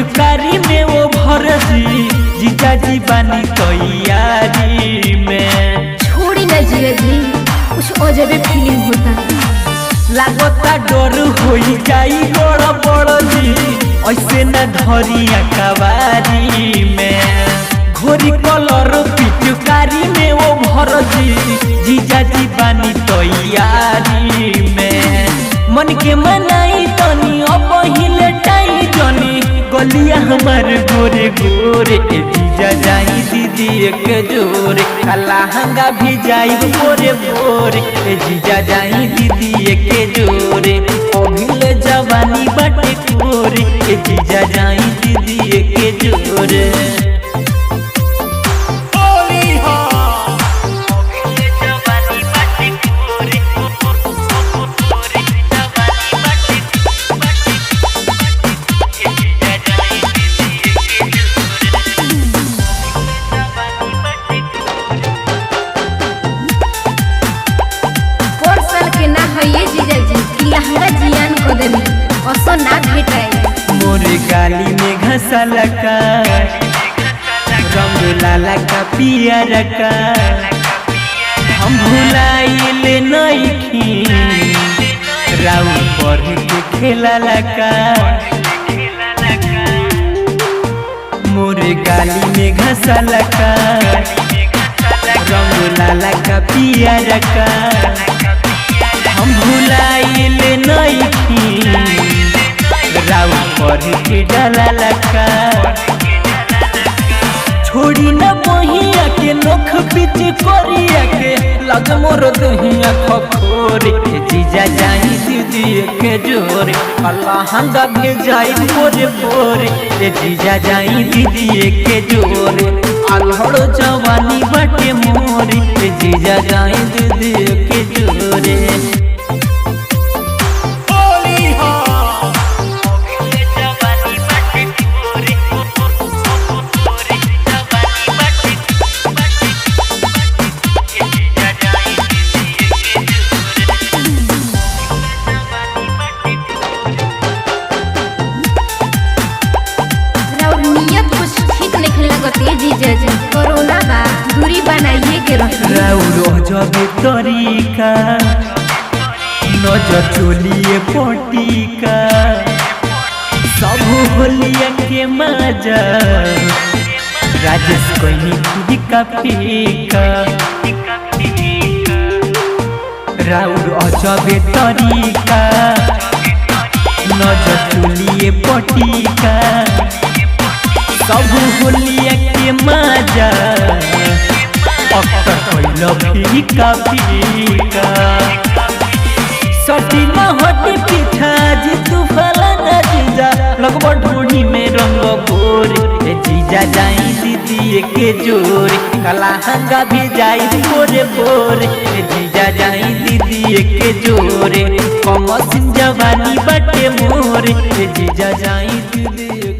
पिचुकारी में वो भर जी जीजा जी बानी तैयारी में। छोड़ी ना जीजा जी, कुछ अजबे फीलिंग होता। लागता डर हो जाई बड़ बड़ जी, ऐसे न धरिया कवारी में। घोरी कलर पिचुकारी में वो भर जी जीजा जी बानी तैयारी में। मन के मनाई तनी अब हिले टाई जनी, गलिया हमार गोरे गोरे जीजा जाई दीदी एक जोरे। लहंगा भी जाई बोरे बोरे जीजा जाई दीदी एक जोरे। अभिले जवानी बाटे कोरे जीजा जाई दीदी एक जोरे। मोरे गाली में घसल का रंग लाला का पियर का, हम भुलाइल नइखी राउ पर के खेला का। मोरे गाली में घसल का रंग लाला का पियर का, हम भुलाइल नइखी राउ पर के डाला लका। छोड़ी न बहिया के नोख बीच करिया के, लग मोर दहिया खखोरे जीजा जाई दीदी के जोरे। लहंगा भेजाई बोरे बोरे जीजा जाई दीदी के जोरे। अलहड़ जवानी बाटे मोरे जीजा जाई दीदी के जोरे। कोरोना बा दूरी बनाइए के जबे तरीका नजर चोलिए पटिका, सब होलिया के मजा राजेश कोई फीका फीका। राउर अजबे तरीका नजर चोलिए पटिका, सब होलिया के मजा अक्सर कोइलो फीका फीका। सटी न हटे पीछा जी तू फलाना जीजा, लगभग ढूंढी में रंग गोरे जीजा जाई दीदी के जोरे। लहंगा भी जाई बोरे बोरे जीजा जाई दीदी के जोरे। कमसिन जवानी बाटे मोरे जीजा जाई दीदी।